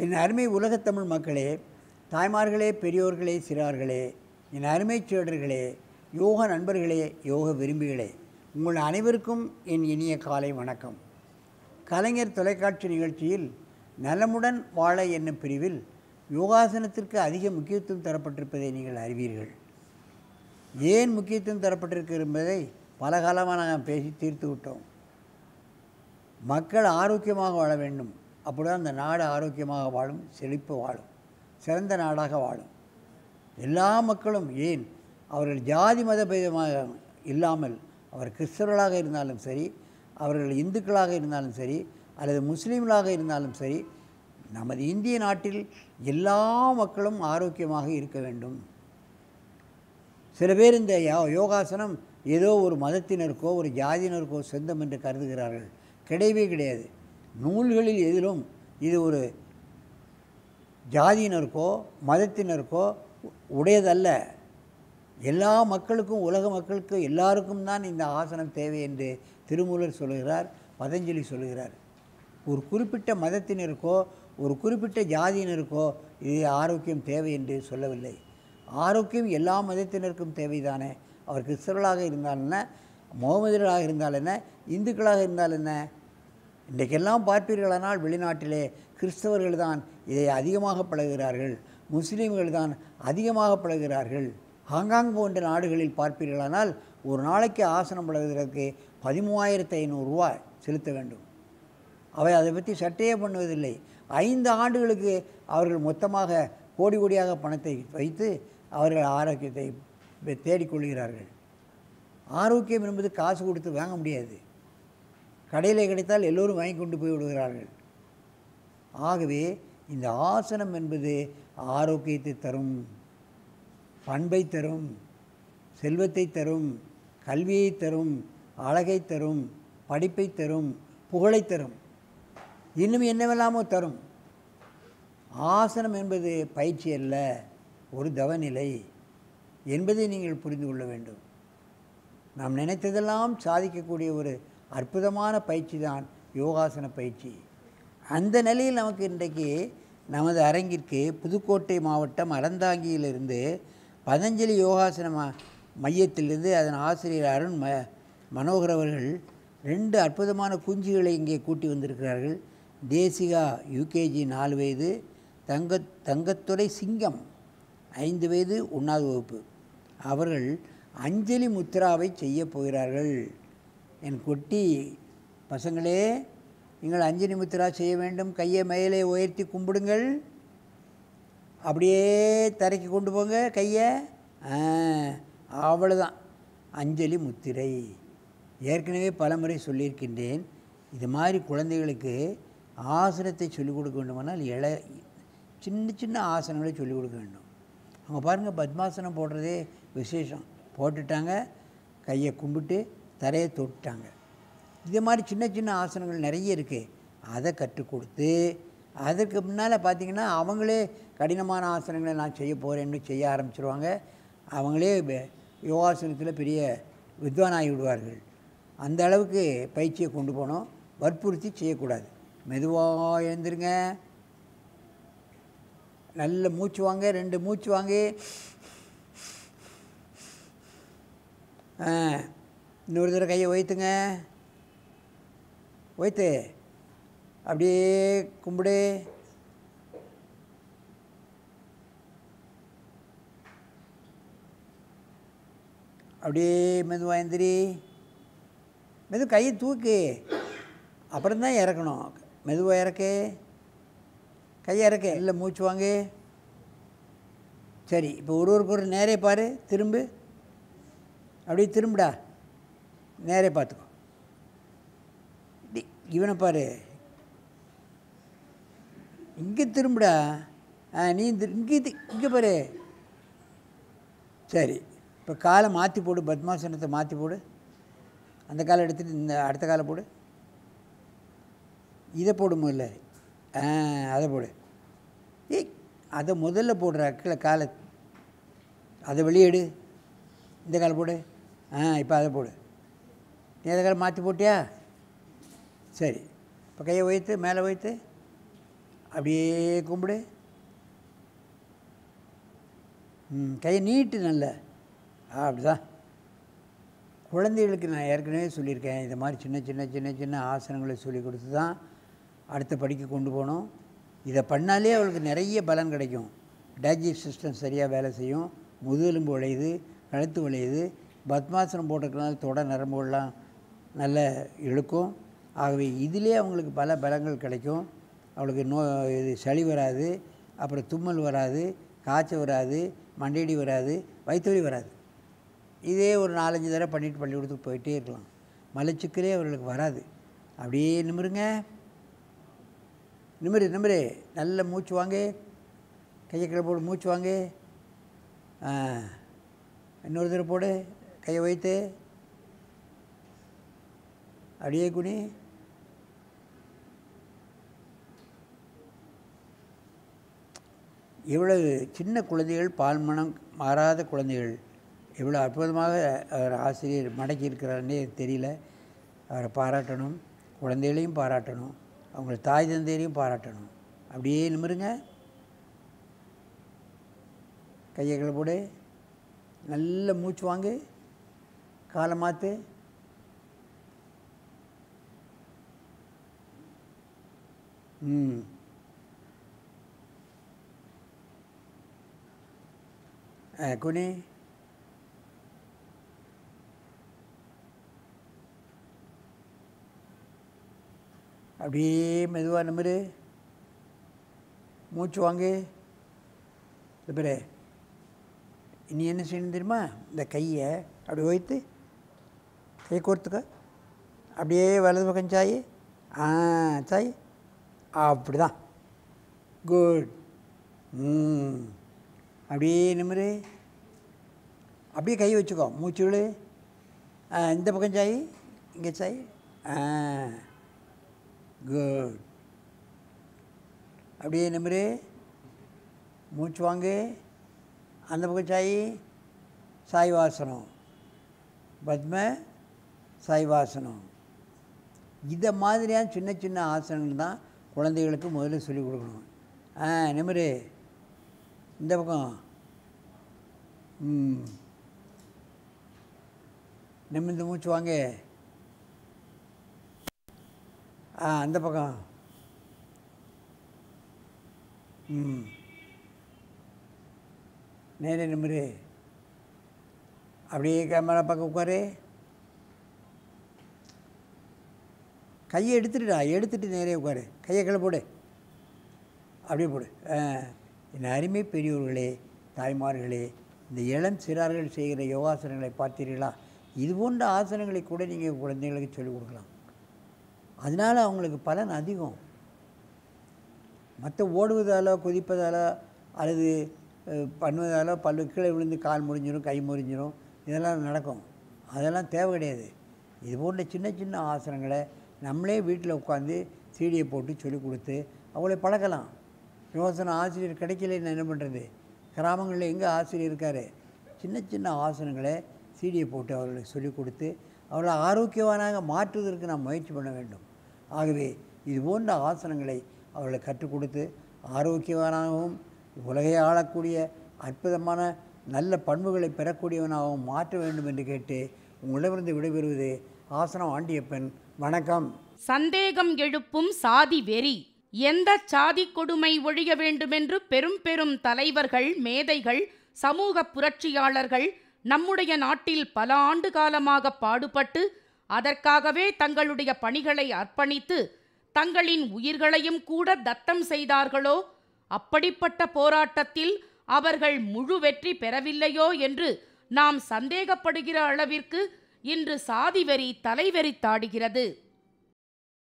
என் அருமை உலகத்தமிழ் மக்களே, தாய்மார்களே, பெரியோர்களே, சிறார்களே, என் அருமை சீடர்களே, யோக நண்பர்களே, யோக விரும்பிகளே, உங்கள் அனைவருக்கும் என் இனிய காலை வணக்கம். கலைஞர் தொலைக்காட்சி நிகழ்ச்சியில் நலமுடன் வாழ என்னும் பிரிவில் யோகாசனத்திற்கு அதிக முக்கியத்துவம் தரப்பட்டிருப்பதை நீங்கள் அறிவீர்கள். ஏன் முக்கியத்துவம் தரப்பட்டிருக்கு என்பதை பல காலமாக நாங்கள் பேசி தீர்த்து விட்டோம். மக்கள் ஆரோக்கியமாக வாழ வேண்டும், அப்போதான் அந்த நாடு ஆரோக்கியமாக வாழும், செழிப்பு வாழும், சிறந்த நாடாக வாழும். எல்லா மக்களும், ஏன் அவர்கள் ஜாதி மத பேதமாக இல்லாமல், அவர் கிறிஸ்தவர்களாக இருந்தாலும் சரி, அவர்கள் இந்துக்களாக இருந்தாலும் சரி, அல்லது முஸ்லீம்களாக இருந்தாலும் சரி, நமது இந்திய நாட்டில் எல்லா மக்களும் ஆரோக்கியமாக இருக்க வேண்டும். சில பேர் இந்த யோகாசனம் ஏதோ ஒரு மதத்தினருக்கோ ஒரு ஜாதியினருக்கோ சொந்தம் என்று கருதுகிறார்கள். கிடையவே கிடையாது. நூல்களில் எதிலும் இது ஒரு ஜாதியினருக்கோ மதத்தினருக்கோ உடையதல்ல. எல்லா மக்களுக்கும், உலக மக்களுக்கு எல்லாருக்கும் தான் இந்த ஆசனம் தேவை என்று திருமூலர் சொல்லுகிறார், பதஞ்சலி சொல்லுகிறார். ஒரு குறிப்பிட்ட மதத்தினருக்கோ ஒரு குறிப்பிட்ட ஜாதியினருக்கோ இது ஆரோக்கியம் தேவை என்று சொல்லவில்லை. ஆரோக்கியம் எல்லா மதத்தினருக்கும் தேவைதானே. அவர் கிறிஸ்தவர்களாக இருந்தால் என்ன, முகமதியர்களாக இருந்தால் என்ன, இந்துக்களாக இருந்தால் என்ன. இன்றைக்கெல்லாம் பார்ப்பீர்களானால் வெளிநாட்டிலே கிறிஸ்தவர்கள் தான் இதை அதிகமாக பழகுகிறார்கள், முஸ்லீம்கள் தான் அதிகமாக பழகுகிறார்கள். ஹாங்காங் போன்ற நாடுகளில் பார்ப்பீர்களானால் ஒரு நாளைக்கு ஆசனம் பழகுவதற்கு 13,500 ரூபாய் செலுத்த வேண்டும். அவை அதை பற்றி சட்டையே பண்ணுவதில்லை. 5 ஆண்டுகளுக்கு அவர்கள் மொத்தமாக கோடி கோடியாக பணத்தை வைத்து அவர்கள் ஆரோக்கியத்தை தேடிக்கொள்கிறார்கள். ஆரோக்கியம் என்பது காசு கொடுத்து வாங்க முடியாது. கடையில் கிடைத்தால் எல்லோரும் வாங்கி கொண்டு போய் விடுகிறார்கள். ஆகவே இந்த ஆசனம் என்பது ஆரோக்கியத்தை தரும், பண்பை தரும், செல்வத்தை தரும், கல்வியை தரும், அழகை தரும், படிப்பை தரும், புகழை தரும், இன்னும் என்னவெல்லாமோ தரும். ஆசனம் என்பது பயிற்சி அல்ல, ஒரு தவநிலை என்பதை நீங்கள் புரிந்து கொள்ள வேண்டும். நாம் நினைத்ததெல்லாம் சாதிக்கக்கூடிய ஒரு அற்புதமான பயிற்சி தான் யோகாசன பயிற்சி. அந்த நிலையில் நமக்கு இன்றைக்கு நமது அரங்கிற்கு புதுக்கோட்டை மாவட்டம் அறந்தாங்கியிலிருந்து பதஞ்சலி யோகாசன மையத்திலிருந்து அதன் ஆசிரியர் அருண் மனோகர் அவர்கள் 2 அற்புதமான குஞ்சுகளை இங்கே கூட்டி வந்திருக்கிறார்கள். தேசிகா யூகேஜி 4 வயது, தங்கத்துறை சிங்கம் 5 வயது 1வது வகுப்பு. அவர்கள் அஞ்சலி முத்ராவை செய்ய போகிறார்கள். என் குட்டி பசங்களே, நீங்கள் அஞ்சலி முத்ரா செய்ய வேண்டும். கையை மேலே உயர்த்தி கும்பிடுங்கள். அப்படியே தரைக்கு கொண்டு போங்க கையை. அவ்வளோதான் அஞ்சலி முத்திரை. ஏற்கனவே பல முறை சொல்லியிருக்கின்றேன். இது மாதிரி குழந்தைகளுக்கு ஆசனத்தை சொல்லிக் கொடுக்க வேண்டுமானால் சின்ன சின்ன ஆசனங்களை சொல்லிக் கொடுக்க வேண்டும். அவங்க பாருங்கள், பத்மாசனம் போடுறதே விசேஷம். போட்டுட்டாங்க, கையை கும்பிட்டு தரையை தொட்டுட்டாங்க. இது மாதிரி சின்ன சின்ன ஆசனங்கள் நிறைய இருக்குது. அதை கற்றுக் கொடுத்து அதற்கு முன்னால் பார்த்திங்கன்னா அவங்களே கடினமான ஆசனங்களை நான் செய்ய போகிறேன்னு செய்ய ஆரம்பிச்சிருவாங்க. அவங்களே யோகாசனத்தில் பெரிய வித்வானாகி விடுவார்கள். அந்த அளவுக்கு பயிற்சியை கொண்டு போனோம். வற்புறுத்தி செய்யக்கூடாது. மெதுவாக எழுந்துருங்க. நல்ல மூச்சு வாங்க, 2 மூச்சு வாங்க. இன்னொரு தடவை கையை வைத்துங்க. வைத்து அப்படியே கும்பிடு. அப்படியே மெதுவாக எந்திரி. கையை தூக்கு, அப்புறம்தான் இறக்கணும். மெதுவாக இறக்கு, கையை இறக்கு. இல்லை மூச்சு வாங்க. சரி, இப்போ ஒருவருக்கு ஒரு நேரே பாரு. திரும்பு, அப்படியே திரும்புடா. நேரே பார்த்துக்கோ. இவனை பாரு, இங்கே திரும்புடா. நீ இங்கே பாரு. சரி, இப்போ காலை மாற்றி போடு. பத்மாசனத்தை மாற்றி போடு. அந்த காலை எடுத்துகிட்டு இந்த அடுத்த காலை போடு. இதை போடும் முதல்ல. அதை போடு. அதை முதல்ல போடுற கீழே காலை, அதை வெளியேடு. இந்த காலை போடு. இப்போ அதை போடு. நீ அதை காலை மாற்றி போட்டியா? சரி, இப்போ கையை வைத்து மேலே வைத்து அப்படியே கும்பிடு. கையை நீட்டு நல்ல. அப்படிதான். குழந்தைகளுக்கு நான் ஏற்கனவே சொல்லியிருக்கேன், இந்த மாதிரி சின்ன சின்ன சின்ன சின்ன ஆசனங்களை சொல்லி கொடுத்து தான் அடுத்த படிக்க கொண்டு போகணும். இதை பண்ணாலே அவளுக்கு நிறைய பலன் கிடைக்கும். டைஜஸ்ட் சிஸ்டம் சரியாக வேலை செய்யும், முதுகெலும்பு விளையுது, கழுத்து விளையுது. பத்மாசனம் போட்டிருக்கனால தொடை நரம்புகள்லாம் நல்ல இழுக்கும். ஆகவே இதிலே அவங்களுக்கு பல பலங்கள் கிடைக்கும். அவளுக்கு இது சளி வராது, அப்புறம் தும்மல் வராது, காய்ச்சல் வராது, மண்டையடி வராது, வயிற்றுவலி வராது. இதே ஒரு 4-5 தடவை பண்ணிட்டு பள்ளிக்கூடத்துக்கு போயிட்டே இருக்கலாம். மலச்சிக்கலே அவர்களுக்கு வராது. அப்படியே நிமிருங்க. நிமிரு. நல்ல மூச்சு வாங்க. கையை கீழே போடு, மூச்சு வாங்க. இன்னொரு தடவை போடு, கையை வைத்து அப்படியே குனி. எவ்வளவு சின்ன குழந்தைகள், பால்மனம் மாறாத குழந்தைகள் எவ்வளோ அற்புதமாக அவர் ஆசிரியர் மடக்கி இருக்கிறாருன்னே தெரியல. அவரை பாராட்டணும், குழந்தைகளையும் பாராட்டணும், அவங்கள தாய் தந்தையரையும் பாராட்டணும். அப்படியே நிமிருங்க. கையை கீழே போடு, நல்ல மூச்சு வாங்கு, காலை மாற்று. குனி. அப்படியே மெதுவாக நிமிரு, மூச்சு வாங்கு. இப்போ இனி என்ன செய்யணும் தெரியுமா? இந்த கையை அப்படி வைத்து கை கோர்த்துக்க. அப்படியே வலது பக்கம் சாய். சாய். அப்படி தான். குட். அப்படியே நிமிரு. அப்படியே கை வச்சுக்கோ, மூச்சு விழு. இந்த பக்கம் சாய், இங்கே சாய். குட். அப்படியே நிமிரு, மூச்சு வாங்கு. அந்த பக்கம் சாய். சாய்வாசனம், பத்ம சாய்வாசனம். இதை மாதிரியான சின்ன சின்ன ஆசனங்கள் தான் குழந்தைகளுக்கு முதல்ல சொல்லிக் கொடுக்கணும். நிமிரு. இந்த பக்கம் நிமிர்ந்து மூச்சு வாங்க. அந்த பக்கம் நேரே நிமிரு. அப்படியே கேமரா பக்கம் உட்காரு. கையை எடுத்துட்டு நேரே உட்காரு. கையை கீழே போடு, அப்படியே போடு. என் அருமை பெரியோர்களே, தாய்மார்களே, இந்த இளம் சிறார்கள் செய்கிற யோகாசனங்களை பார்த்தீர்களா? இது போன்ற ஆசனங்களை கூட நீங்கள் குழந்தைங்களுக்கு சொல்லிக் கொடுக்கலாம். அதனால் அவங்களுக்கு பலன் அதிகம். மற்ற ஓடுவதாலோ குதிப்பதாலோ அல்லது பண்ணுவதாலோ பல்லு கீழே விழுந்து கால் முறிஞ்சிடும், கை முறிஞ்சிடும், இதெல்லாம் நடக்கும். அதெல்லாம் தேவை கிடையாது. இது போன்ற சின்ன சின்ன ஆசனங்களை நம்மளே வீட்டில் உட்காந்து சீடியை போட்டு சொல்லிக் கொடுத்து அவளை பழக்கலாம். யோசனை ஆசிரியர் கிடைக்கலன்னு என்ன பண்ணுறது? கிராமங்களில் எங்கே ஆசிரியர் இருக்கார்? சின்ன சின்ன ஆசனங்களை சீடியை போட்டு அவர்களுக்கு சொல்லிக் கொடுத்து அவளை ஆரோக்கியவானாக மாற்றுவதற்கு நாம் முயற்சி பண்ண வேண்டும். ஆகவே இது போன்ற ஆசனங்களை அவர்களை கற்றுக் கொடுத்து ஆரோக்கியவானாகவும் உலகை ஆளக்கூடிய அற்புதமான நல்ல பண்புகளை பெறக்கூடியவனாகவும் மாற்ற வேண்டும் என்று கேட்டு உங்களிடமிருந்து விடைபெறுவது ஆசனம் ஆண்டியப்பன். வணக்கம். சந்தேகம் எழுப்பும் சாதி வெறி. எந்த சாதி கொடுமை ஒழிய வேண்டுமென்று பெரும் பெரும் தலைவர்கள், மேதைகள், சமூக புரட்சியாளர்கள் நம்முடைய நாட்டில் பல ஆண்டு காலமாக பாடுபட்டு அதற்காகவே தங்களுடைய பணிகளை அர்ப்பணித்து தங்களின் உயிர்களையும் கூட தத்தம் செய்தார்களோ, அப்படிப்பட்ட போராட்டத்தில் அவர்கள் முழு வெற்றி பெறவில்லையோ என்று நாம் சந்தேகப்படுகிற அளவிற்கு இன்று சாதி வெறி தலைவெறித்தாடுகிறது.